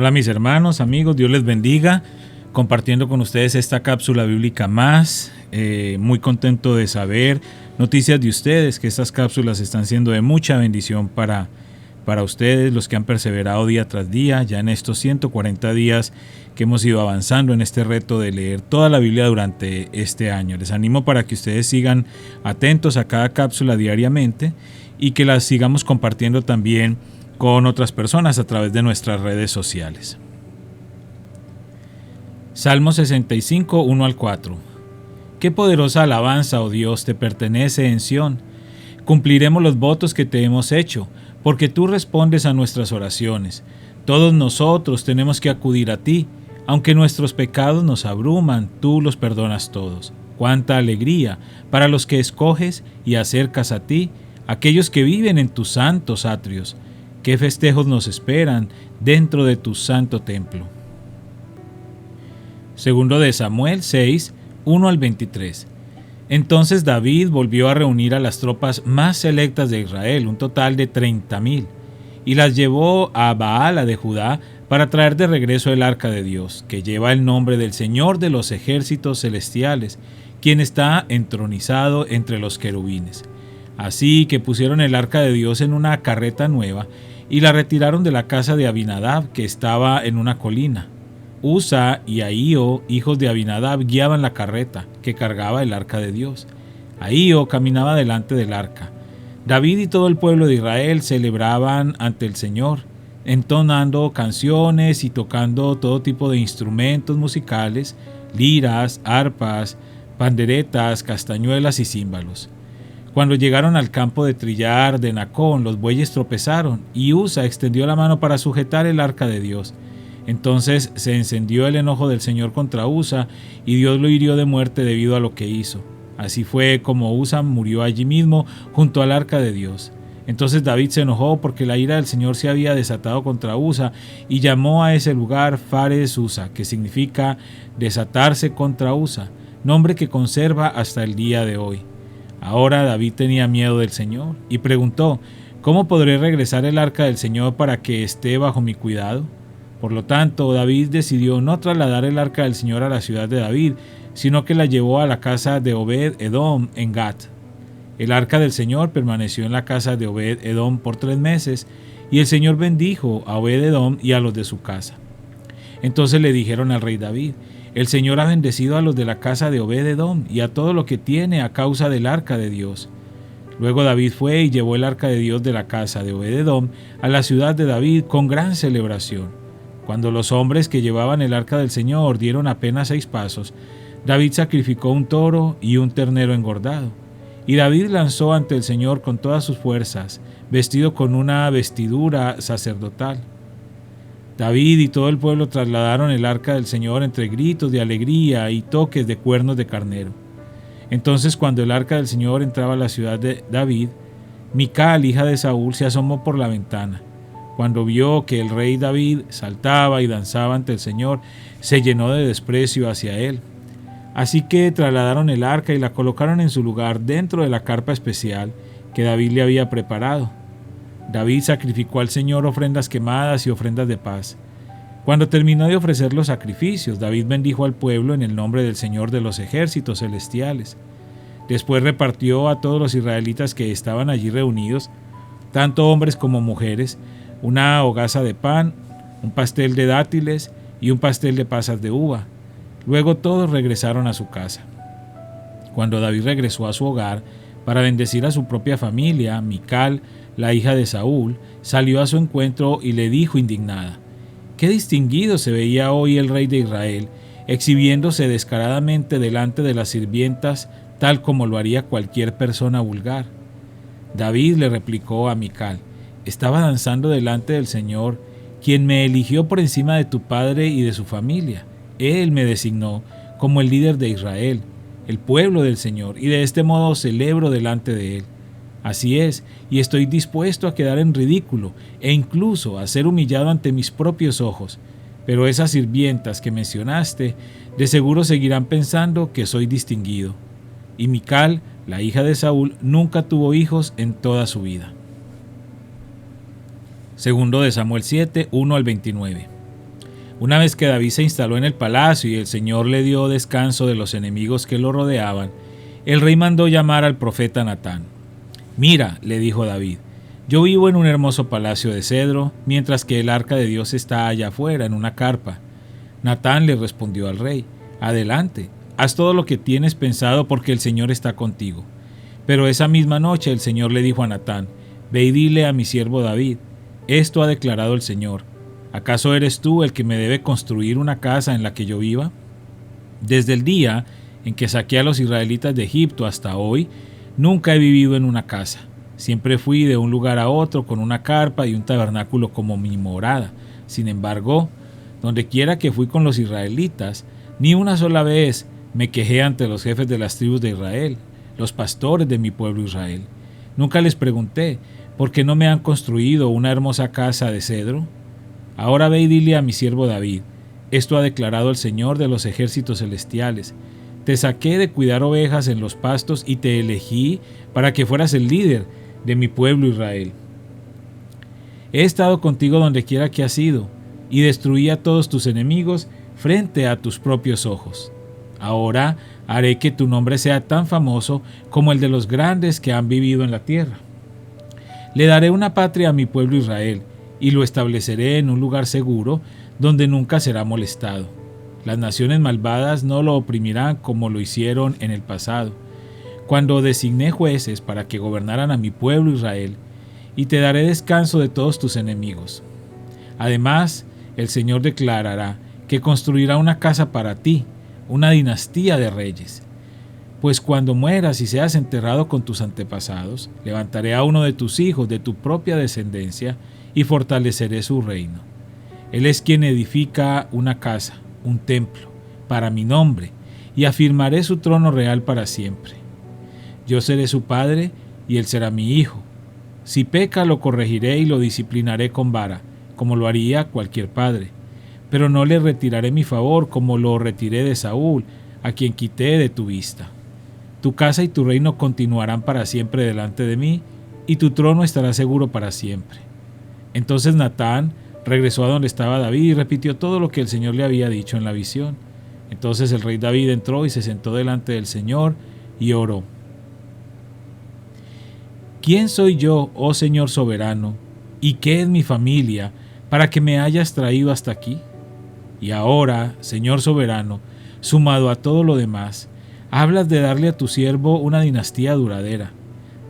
Hola mis hermanos, amigos, Dios les bendiga, compartiendo con ustedes esta cápsula bíblica más. Muy contento de saber noticias de ustedes, que estas cápsulas están siendo de mucha bendición para ustedes, los que han perseverado día tras día, ya en estos 140 días que hemos ido avanzando en este reto de leer toda la Biblia durante este año. Les animo para que ustedes sigan atentos a cada cápsula diariamente y que las sigamos compartiendo también con otras personas a través de nuestras redes sociales. Salmo 65, 1 al 4. Qué poderosa alabanza, oh Dios, te pertenece en Sión. Cumpliremos los votos que te hemos hecho, porque tú respondes a nuestras oraciones. Todos nosotros tenemos que acudir a ti. Aunque nuestros pecados nos abruman, tú los perdonas todos. Cuánta alegría para los que escoges y acercas a ti, aquellos que viven en tus santos atrios. Qué festejos nos esperan dentro de tu santo templo. Segundo de Samuel 6, 1 al 23. Entonces David volvió a reunir a las tropas más selectas de Israel, un total de 30,000, y las llevó a Baala de Judá para traer de regreso el arca de Dios, que lleva el nombre del Señor de los ejércitos celestiales, quien está entronizado entre los querubines. Así que pusieron el arca de Dios en una carreta nueva y la retiraron de la casa de Abinadab, que estaba en una colina. Usa y Ahío, hijos de Abinadab, guiaban la carreta que cargaba el arca de Dios. Ahío caminaba delante del arca. David y todo el pueblo de Israel celebraban ante el Señor, entonando canciones y tocando todo tipo de instrumentos musicales, liras, arpas, panderetas, castañuelas y címbalos. Cuando llegaron al campo de trillar de Nacón, los bueyes tropezaron y Usa extendió la mano para sujetar el arca de Dios. Entonces se encendió el enojo del Señor contra Usa y Dios lo hirió de muerte debido a lo que hizo. Así fue como Usa murió allí mismo junto al arca de Dios. Entonces David se enojó porque la ira del Señor se había desatado contra Usa y llamó a ese lugar Fares Usa, que significa desatarse contra Usa, nombre que conserva hasta el día de hoy. Ahora David tenía miedo del Señor y preguntó: ¿cómo podré regresar el arca del Señor para que esté bajo mi cuidado? Por lo tanto, David decidió no trasladar el arca del Señor a la ciudad de David, sino que la llevó a la casa de Obed-Edom en Gat. El arca del Señor permaneció en la casa de Obed-Edom por 3 meses, y el Señor bendijo a Obed-Edom y a los de su casa. Entonces le dijeron al rey David: el Señor ha bendecido a los de la casa de Obed-Edom y a todo lo que tiene a causa del arca de Dios. Luego David fue y llevó el arca de Dios de la casa de Obed-Edom a la ciudad de David con gran celebración. Cuando los hombres que llevaban el arca del Señor dieron apenas 6 pasos, David sacrificó un toro y un ternero engordado. Y David lanzó ante el Señor con todas sus fuerzas, vestido con una vestidura sacerdotal. David y todo el pueblo trasladaron el arca del Señor entre gritos de alegría y toques de cuernos de carnero. Entonces, cuando el arca del Señor entraba a la ciudad de David, Mical, hija de Saúl, se asomó por la ventana. Cuando vio que el rey David saltaba y danzaba ante el Señor, se llenó de desprecio hacia él. Así que trasladaron el arca y la colocaron en su lugar dentro de la carpa especial que David le había preparado. David sacrificó al Señor ofrendas quemadas y ofrendas de paz. Cuando terminó de ofrecer los sacrificios, David bendijo al pueblo en el nombre del Señor de los ejércitos celestiales. Después repartió a todos los israelitas que estaban allí reunidos, tanto hombres como mujeres, una hogaza de pan, un pastel de dátiles y un pastel de pasas de uva. Luego todos regresaron a su casa. Cuando David regresó a su hogar para bendecir a su propia familia, Mical, la hija de Saúl, salió a su encuentro y le dijo indignada: «Qué distinguido se veía hoy el rey de Israel, exhibiéndose descaradamente delante de las sirvientas, tal como lo haría cualquier persona vulgar». David le replicó a Mical: «Estaba danzando delante del Señor, quien me eligió por encima de tu padre y de su familia. Él me designó como el líder de Israel, el pueblo del Señor, y de este modo celebro delante de él. Así es, y estoy dispuesto a quedar en ridículo e incluso a ser humillado ante mis propios ojos. Pero esas sirvientas que mencionaste de seguro seguirán pensando que soy distinguido». Y Mical, la hija de Saúl, nunca tuvo hijos en toda su vida. Segundo de Samuel 7, 1 al 29. Una vez que David se instaló en el palacio y el Señor le dio descanso de los enemigos que lo rodeaban, el rey mandó llamar al profeta Natán. «Mira», le dijo David, «yo vivo en un hermoso palacio de cedro, mientras que el arca de Dios está allá afuera en una carpa». Natán le respondió al rey, «Adelante, haz todo lo que tienes pensado porque el Señor está contigo». Pero esa misma noche el Señor le dijo a Natán, «Ve y dile a mi siervo David, esto ha declarado el Señor. ¿Acaso eres tú el que me debe construir una casa en la que yo viva? Desde el día en que saqué a los israelitas de Egipto hasta hoy, nunca he vivido en una casa. Siempre fui de un lugar a otro con una carpa y un tabernáculo como mi morada. Sin embargo, donde quiera que fui con los israelitas, ni una sola vez me quejé ante los jefes de las tribus de Israel, los pastores de mi pueblo Israel. Nunca les pregunté, ¿por qué no me han construido una hermosa casa de cedro? Ahora ve y dile a mi siervo David, esto ha declarado el Señor de los ejércitos celestiales. Te saqué de cuidar ovejas en los pastos y te elegí para que fueras el líder de mi pueblo Israel. He estado contigo donde quiera que has ido y destruí a todos tus enemigos frente a tus propios ojos. Ahora haré que tu nombre sea tan famoso como el de los grandes que han vivido en la tierra. Le daré una patria a mi pueblo Israel y lo estableceré en un lugar seguro donde nunca será molestado. Las naciones malvadas no lo oprimirán como lo hicieron en el pasado, cuando designé jueces para que gobernaran a mi pueblo Israel, y te daré descanso de todos tus enemigos. Además, el Señor declarará que construirá una casa para ti, una dinastía de reyes. Pues cuando mueras y seas enterrado con tus antepasados, levantaré a uno de tus hijos de tu propia descendencia y fortaleceré su reino. Él es quien edifica una casa, un templo, para mi nombre, y afirmaré su trono real para siempre. Yo seré su padre y él será mi hijo. Si peca, lo corregiré y lo disciplinaré con vara, como lo haría cualquier padre. Pero no le retiraré mi favor como lo retiré de Saúl, a quien quité de tu vista. Tu casa y tu reino continuarán para siempre delante de mí, y tu trono estará seguro para siempre. Entonces Natán regresó a donde estaba David y repitió todo lo que el Señor le había dicho en la visión. Entonces el rey David entró y se sentó delante del Señor y oró. ¿Quién soy yo, oh Señor soberano, y qué es mi familia, para que me hayas traído hasta aquí? Y ahora, Señor soberano, sumado a todo lo demás, hablas de darle a tu siervo una dinastía duradera.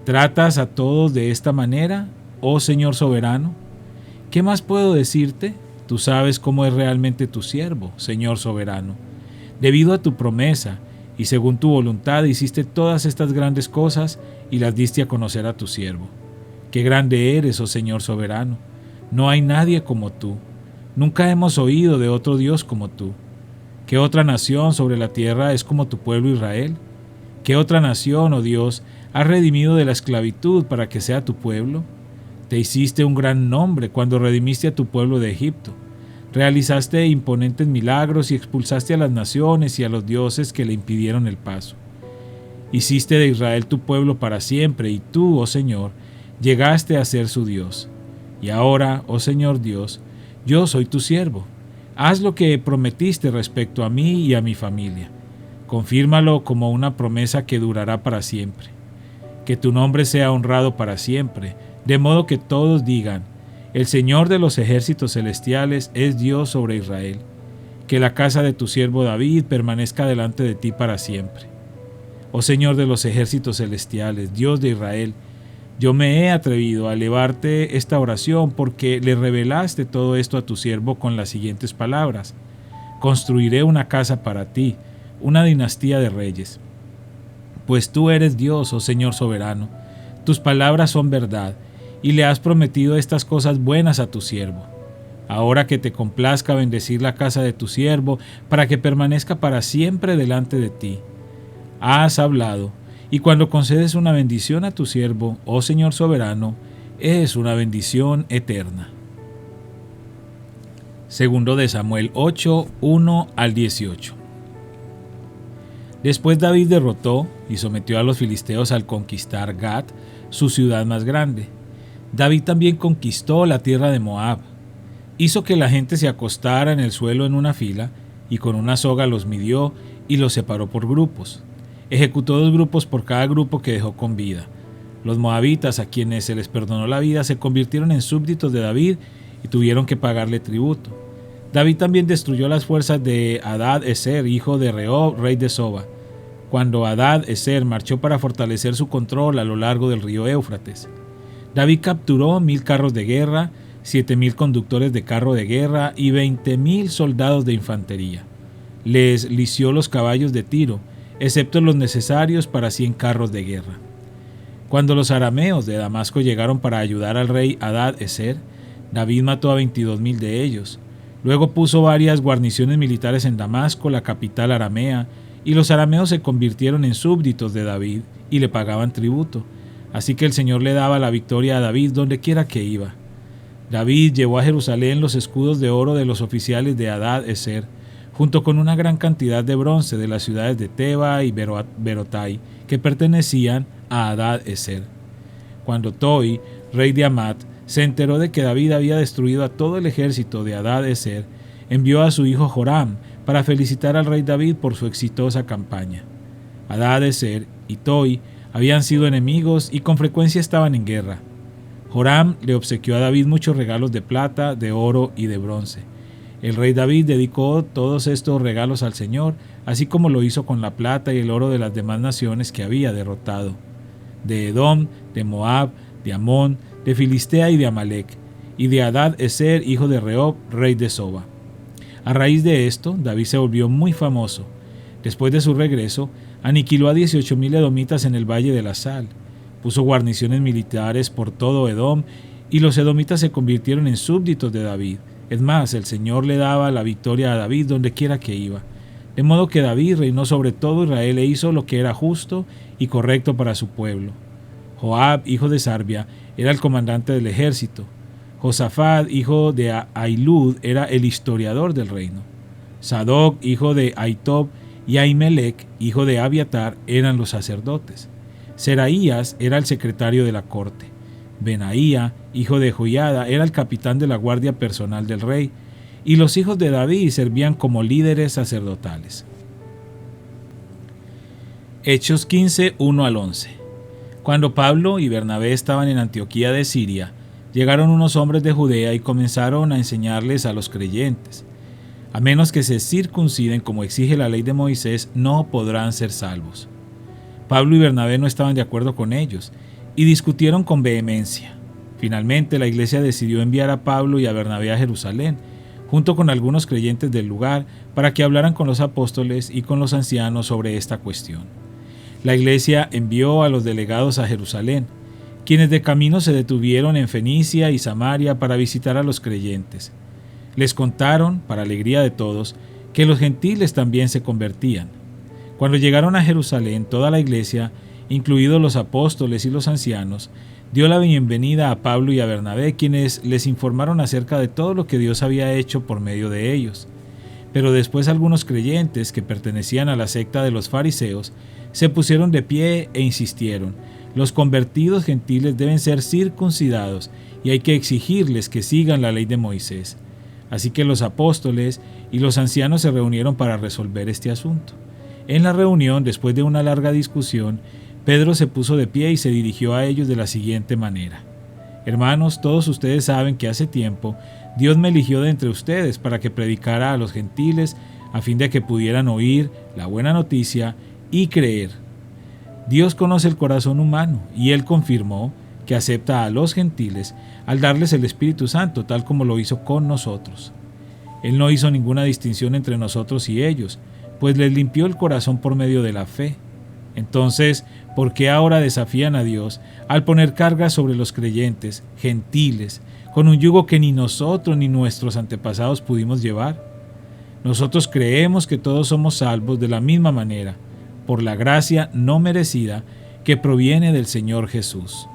¿Tratas a todos de esta manera, oh Señor soberano? ¿Qué más puedo decirte? Tú sabes cómo es realmente tu siervo, Señor soberano. Debido a tu promesa y según tu voluntad hiciste todas estas grandes cosas y las diste a conocer a tu siervo. Qué grande eres, oh Señor soberano. No hay nadie como tú. Nunca hemos oído de otro Dios como tú. ¿Qué otra nación sobre la tierra es como tu pueblo Israel? ¿Qué otra nación, oh Dios, has redimido de la esclavitud para que sea tu pueblo? Te hiciste un gran nombre cuando redimiste a tu pueblo de Egipto. Realizaste imponentes milagros y expulsaste a las naciones y a los dioses que le impidieron el paso. Hiciste de Israel tu pueblo para siempre y tú, oh Señor, llegaste a ser su Dios. Y ahora, oh Señor Dios, yo soy tu siervo. Haz lo que prometiste respecto a mí y a mi familia. Confírmalo como una promesa que durará para siempre. Que tu nombre sea honrado para siempre, de modo que todos digan, el Señor de los ejércitos celestiales es Dios sobre Israel. Que la casa de tu siervo David permanezca delante de ti para siempre. Oh Señor de los ejércitos celestiales, Dios de Israel, yo me he atrevido a elevarte esta oración porque le revelaste todo esto a tu siervo con las siguientes palabras. Construiré una casa para ti, una dinastía de reyes. Pues tú eres Dios, oh Señor soberano, tus palabras son verdad, y le has prometido estas cosas buenas a tu siervo. Ahora que te complazca bendecir la casa de tu siervo, para que permanezca para siempre delante de ti. Has hablado, y cuando concedes una bendición a tu siervo, oh Señor soberano, es una bendición eterna. Segundo de Samuel 8, 1 al 18. Después David derrotó y sometió a los filisteos al conquistar Gat, su ciudad más grande. David también conquistó la tierra de Moab. Hizo que la gente se acostara en el suelo en una fila, y con una soga los midió y los separó por grupos. Ejecutó 2 grupos por cada grupo que dejó con vida. Los moabitas, a quienes se les perdonó la vida, se convirtieron en súbditos de David y tuvieron que pagarle tributo. David también destruyó las fuerzas de Hadad-Ezer, hijo de Rehob, rey de Soba, cuando Hadad-Ezer marchó para fortalecer su control a lo largo del río Éufrates. David capturó 1000 carros de guerra, 7000 conductores de carro de guerra y 20,000 soldados de infantería. Les lició los caballos de Tiro, excepto los necesarios para 100 carros de guerra. Cuando los arameos de Damasco llegaron para ayudar al rey Hadad-Ezer, David mató a 22,000 de ellos. Luego puso varias guarniciones militares en Damasco, la capital aramea, y los arameos se convirtieron en súbditos de David y le pagaban tributo. Así que el Señor le daba la victoria a David donde quiera que iba. David llevó a Jerusalén los escudos de oro de los oficiales de Hadad-Ezer, junto con una gran cantidad de bronce de las ciudades de Teba y Berotai, que pertenecían a Hadad-Ezer. Cuando Toi, rey de Hamat, se enteró de que David había destruido a todo el ejército de Hadad-Ezer, envió a su hijo Joram para felicitar al rey David por su exitosa campaña. Hadad-Ezer y Toi habían sido enemigos y con frecuencia estaban en guerra. Joram le obsequió a David muchos regalos de plata, de oro y de bronce. El rey David dedicó todos estos regalos al Señor, así como lo hizo con la plata y el oro de las demás naciones que había derrotado: de Edom, de Moab, de Amón, de Filistea y de Amalek, y de Hadad-Ezer, hijo de Rehob, rey de Soba. A raíz de esto, David se volvió muy famoso. Después de su regreso, aniquiló a 18,000 edomitas en el Valle de la Sal, puso guarniciones militares por todo Edom, y los edomitas se convirtieron en súbditos de David. Es más, el Señor le daba la victoria a David donde quiera que iba. De modo que David reinó sobre todo Israel e hizo lo que era justo y correcto para su pueblo. Joab, hijo de Sarbia, era el comandante del ejército. Josafat, hijo de Ahilud, era el historiador del reino. Sadoc, hijo de Ahitob, y Ahimelech, hijo de Abiatar, eran los sacerdotes. Seraías era el secretario de la corte. Benaía, hijo de Joiada, era el capitán de la guardia personal del rey, y los hijos de David servían como líderes sacerdotales. Hechos 15, 1 al 11. Cuando Pablo y Bernabé estaban en Antioquía de Siria, llegaron unos hombres de Judea y comenzaron a enseñarles a los creyentes: a menos que se circunciden como exige la ley de Moisés, no podrán ser salvos. Pablo y Bernabé no estaban de acuerdo con ellos y discutieron con vehemencia. Finalmente, la iglesia decidió enviar a Pablo y a Bernabé a Jerusalén, junto con algunos creyentes del lugar, para que hablaran con los apóstoles y con los ancianos sobre esta cuestión. La iglesia envió a los delegados a Jerusalén, quienes de camino se detuvieron en Fenicia y Samaria para visitar a los creyentes. Les contaron, para alegría de todos, que los gentiles también se convertían. Cuando llegaron a Jerusalén, toda la iglesia, incluidos los apóstoles y los ancianos, dio la bienvenida a Pablo y a Bernabé, quienes les informaron acerca de todo lo que Dios había hecho por medio de ellos. Pero después algunos creyentes que pertenecían a la secta de los fariseos se pusieron de pie e insistieron: los convertidos gentiles deben ser circuncidados y hay que exigirles que sigan la ley de Moisés. Así que los apóstoles y los ancianos se reunieron para resolver este asunto. En la reunión, después de una larga discusión, Pedro se puso de pie y se dirigió a ellos de la siguiente manera: hermanos, todos ustedes saben que hace tiempo Dios me eligió de entre ustedes para que predicara a los gentiles a fin de que pudieran oír la buena noticia y creer. Dios conoce el corazón humano y Él confirmó que acepta a los gentiles al darles el Espíritu Santo, tal como lo hizo con nosotros. Él no hizo ninguna distinción entre nosotros y ellos, pues les limpió el corazón por medio de la fe. Entonces, ¿por qué ahora desafían a Dios al poner cargas sobre los creyentes, gentiles, con un yugo que ni nosotros ni nuestros antepasados pudimos llevar? Nosotros creemos que todos somos salvos de la misma manera, por la gracia no merecida que proviene del Señor Jesús.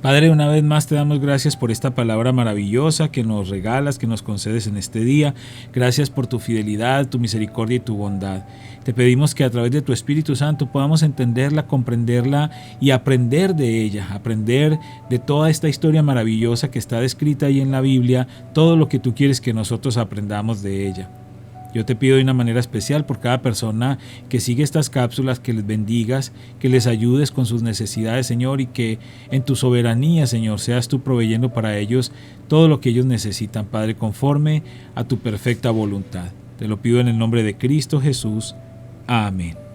Padre, una vez más te damos gracias por esta palabra maravillosa que nos regalas, que nos concedes en este día. Gracias por tu fidelidad, tu misericordia y tu bondad. Te pedimos que a través de tu Espíritu Santo podamos entenderla, comprenderla y aprender de ella, aprender de toda esta historia maravillosa que está descrita ahí en la Biblia, todo lo que tú quieres que nosotros aprendamos de ella. Yo te pido de una manera especial por cada persona que sigue estas cápsulas, que les bendigas, que les ayudes con sus necesidades, Señor, y que en tu soberanía, Señor, seas tú proveyendo para ellos todo lo que ellos necesitan, Padre, conforme a tu perfecta voluntad. Te lo pido en el nombre de Cristo Jesús. Amén.